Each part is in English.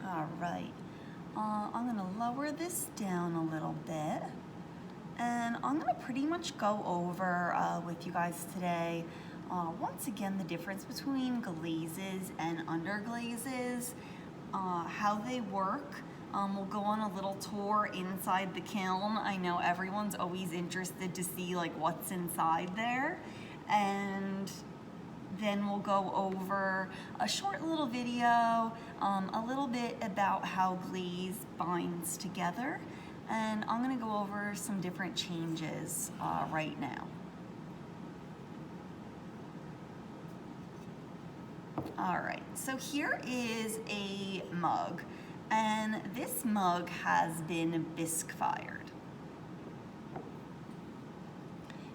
All right, I'm gonna lower this down a little bit, and I'm gonna pretty much go over with you guys today, once again, the difference between glazes and underglazes, how they work. We'll go on a little tour inside the kiln. I know everyone's always interested to see like what's inside there, and then we'll go over a short little video, a little bit about how glaze binds together, and I'm gonna go over some different changes right now. All right, so here is a mug, and this mug has been bisque fired.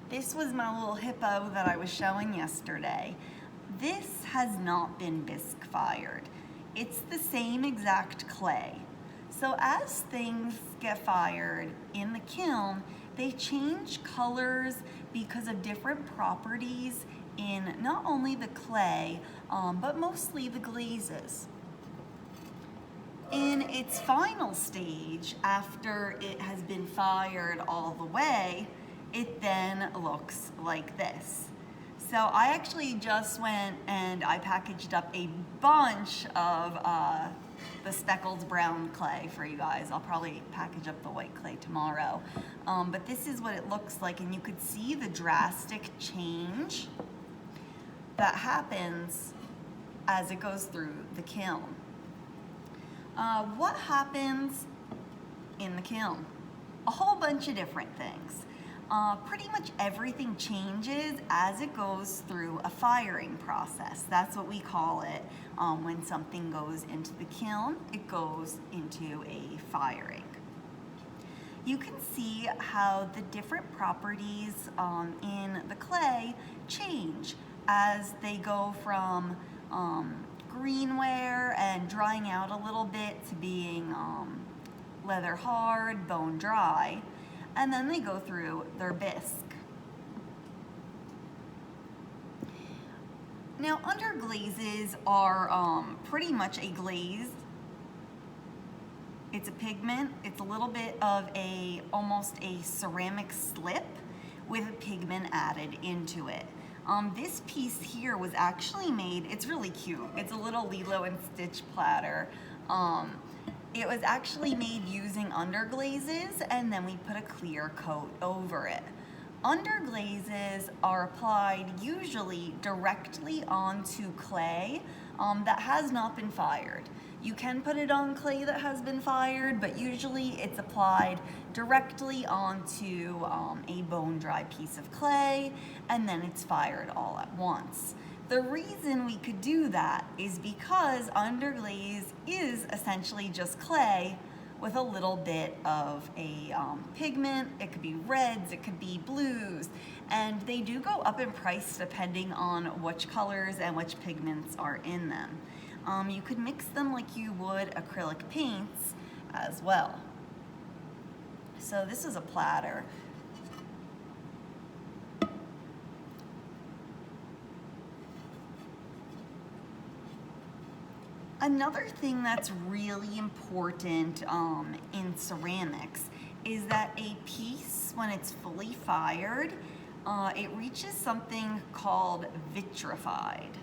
This was my little hippo that I was showing yesterday. This has not been bisque fired. It's the same exact clay. So as things get fired in the kiln, they change colors because of different properties in not only the clay, but mostly the glazes. In its final stage, after it has been fired all the way, it then looks like this. So I actually just went and I packaged up a bunch of the speckled brown clay for you guys. I'll probably package up the white clay tomorrow. But this is what it looks like, and you could see the drastic change that happens as it goes through the kiln. What happens in the kiln? A whole bunch of different things. Pretty much everything changes as it goes through a firing process. That's what we call it. When something goes into the kiln, it goes into a firing. You can see how the different properties in the clay change as they go from greenware and drying out a little bit to being leather hard, bone dry, and then they go through their bisque. Now, underglazes are pretty much a glaze. It's a pigment. It's a little bit of almost a ceramic slip with a pigment added into it. This piece here was actually made, it's really cute. It's a little Lilo and Stitch platter. It was actually made using underglazes, and then we put a clear coat over it. Underglazes are applied usually directly onto clay that has not been fired. You can put it on clay that has been fired, but usually it's applied directly onto a bone dry piece of clay, and then it's fired all at once. The reason we could do that is because underglaze is essentially just clay with a little bit of a pigment. It could be reds, it could be blues, and they do go up in price depending on which colors and which pigments are in them. You could mix them like you would acrylic paints as well. So this is a platter. Another thing that's really important in ceramics is that a piece, when it's fully fired, it reaches something called vitrified.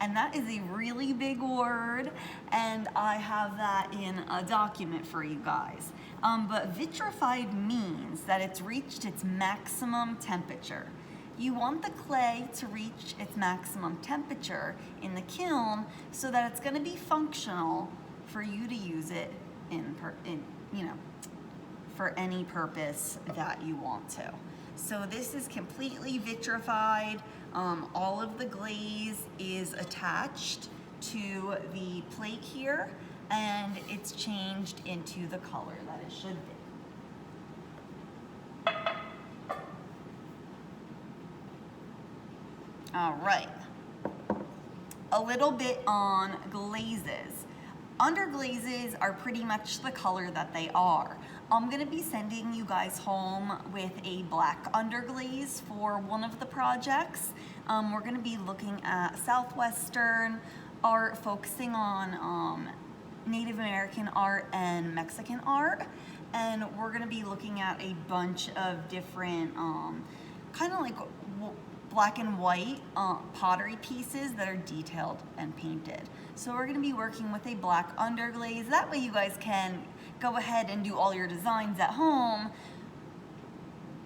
And that is a really big word, and I have that in a document for you guys. But vitrified means that it's reached its maximum temperature. You want the clay to reach its maximum temperature in the kiln so that it's going to be functional for you to use it for any purpose that you want to. So this is completely vitrified. All of the glaze is attached to the plate here, and it's changed into the color that it should be. All right, a little bit on glazes. Underglazes are pretty much the color that they are. I'm gonna be sending you guys home with a black underglaze for one of the projects. We're gonna be looking at Southwestern art, focusing on Native American art and Mexican art, and we're gonna be looking at a bunch of different kind of like black and white pottery pieces that are detailed and painted. So we're gonna be working with a black underglaze. That way you guys can go ahead and do all your designs at home,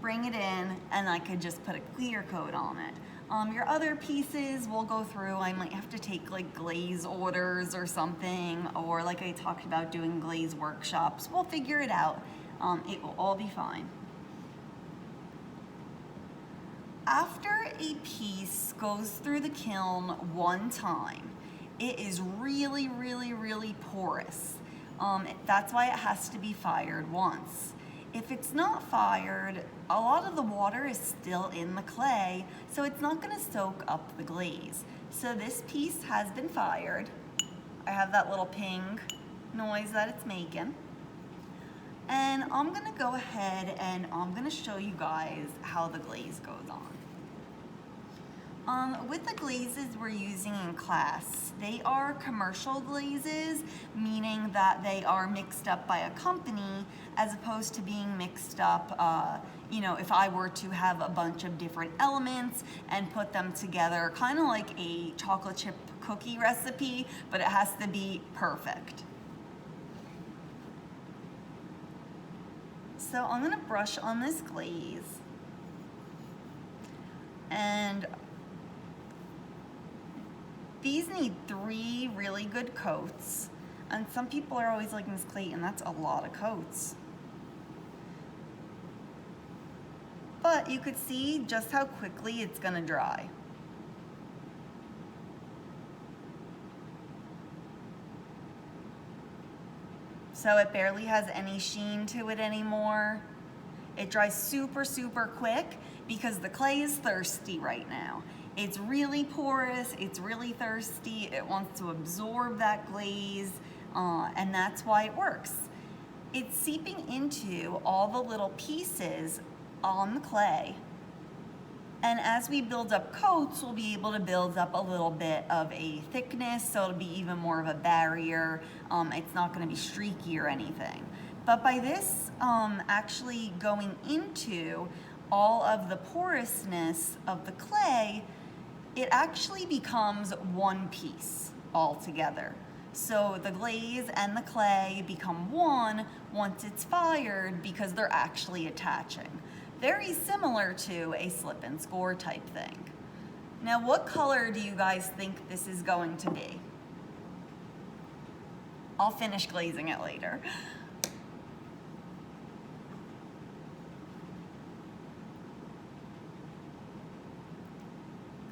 bring it in, and I could just put a clear coat on it. Your other pieces we'll go through. I might have to take like glaze orders or something, or like I talked about doing glaze workshops. We'll figure it out. It will all be fine. After a piece goes through the kiln one time, it is really, really, really porous. That's why it has to be fired once. If it's not fired, a lot of the water is still in the clay, so it's not gonna soak up the glaze. So this piece has been fired. I have that little ping noise that it's making. And I'm gonna go ahead and I'm gonna show you guys how the glaze goes on. With the glazes we're using in class, they are commercial glazes, meaning that they are mixed up by a company as opposed to being mixed up, you know, if I were to have a bunch of different elements and put them together, kind of like a chocolate chip cookie recipe, but it has to be perfect. So I'm gonna brush on this glaze, and these need 3 really good coats, and some people are always like, Miss Clayton, that's a lot of coats. But you could see just how quickly it's gonna dry. So it barely has any sheen to it anymore. It dries super, super quick because the clay is thirsty right now. It's really porous, it's really thirsty, it wants to absorb that glaze, and that's why it works. It's seeping into all the little pieces on the clay, and as we build up coats, we'll be able to build up a little bit of a thickness, so it'll be even more of a barrier. It's not gonna be streaky or anything. But by this actually going into all of the porousness of the clay, it actually becomes one piece altogether. So the glaze and the clay become one once it's fired because they're actually attaching. Very similar to a slip and score type thing. Now, what color do you guys think this is going to be? I'll finish glazing it later.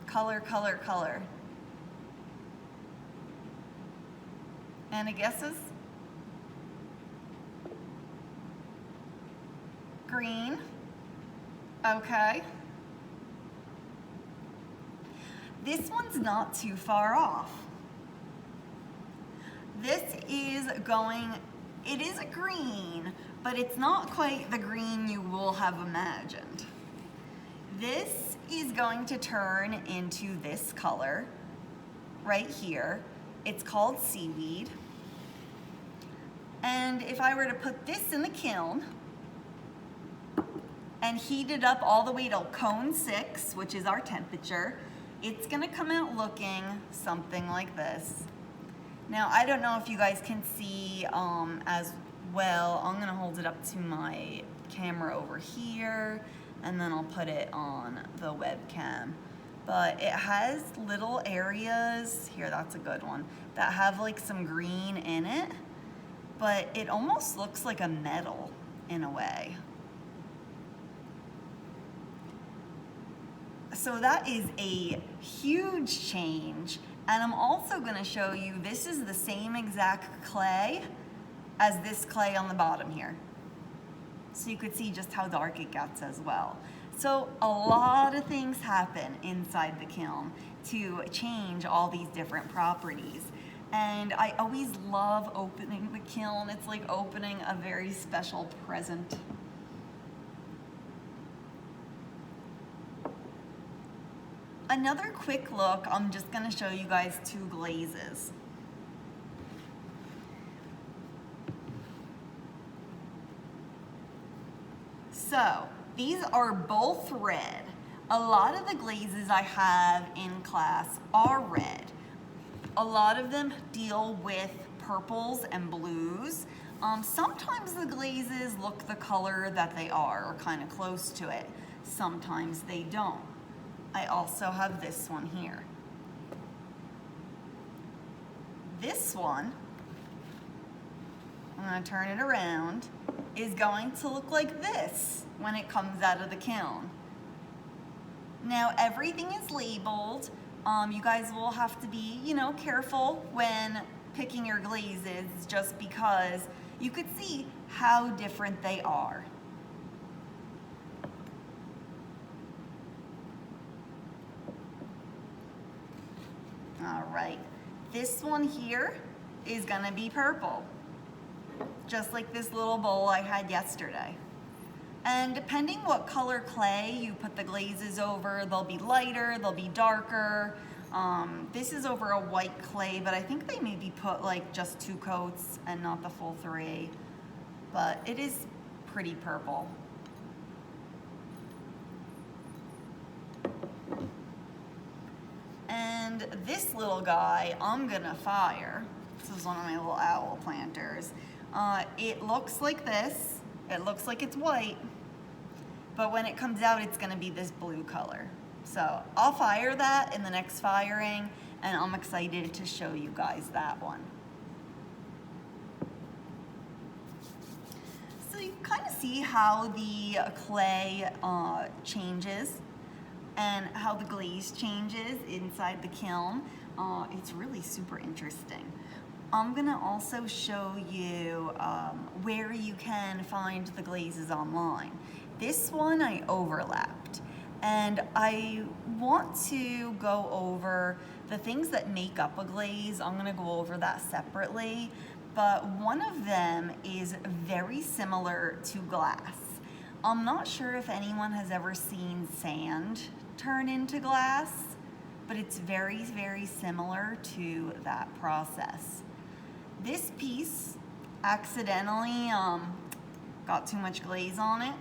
Color, color, color. Any guesses? Green. Okay. This one's not too far off. This is going, it is a green, but it's not quite the green you will have imagined. This is going to turn into this color right here. It's called seaweed. And if I were to put this in the kiln and heat it up all the way to cone 6, which is our temperature, it's gonna come out looking something like this. Now, I don't know if you guys can see as well. I'm gonna hold it up to my camera over here, and then I'll put it on the webcam. But it has little areas, here, that's a good one, that have like some green in it, but it almost looks like a metal in a way. So that is a huge change. And I'm also gonna show you, this is the same exact clay as this clay on the bottom here. So you could see just how dark it gets as well. So a lot of things happen inside the kiln to change all these different properties. And I always love opening the kiln. It's like opening a very special present. Another quick look, I'm just gonna show you guys 2 glazes. So these are both red. A lot of the glazes I have in class are red. A lot of them deal with purples and blues. Sometimes the glazes look the color that they are, or kind of close to it. Sometimes they don't. I also have this one here. This one, I'm going to turn it around, is going to look like this when it comes out of the kiln. Now everything is labeled. You guys will have to be, careful when picking your glazes, just because you could see how different they are. All right, this one here is gonna be purple, just like this little bowl I had yesterday. And depending what color clay you put the glazes over, they'll be lighter, they'll be darker. This is over a white clay, but I think they maybe put like just 2 coats and not the full 3. But it is pretty purple. And this little guy, I'm gonna fire. This is one of my little owl planters. It looks like this. It looks like it's white, but when it comes out, it's gonna be this blue color. So I'll fire that in the next firing, and I'm excited to show you guys that one. So you kind of see how the clay changes and how the glaze changes inside the kiln. It's really super interesting. I'm gonna also show you where you can find the glazes online. This one I overlapped, and I want to go over the things that make up a glaze. I'm gonna go over that separately, but one of them is very similar to glass. I'm not sure if anyone has ever seen sand turn into glass, but it's very, very similar to that process. This piece accidentally got too much glaze on it,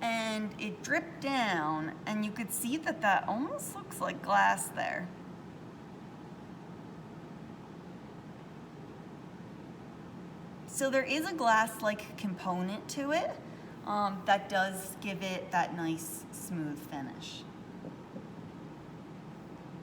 and it dripped down, and you could see that that almost looks like glass there. So there is a glass-like component to it that does give it that nice smooth finish.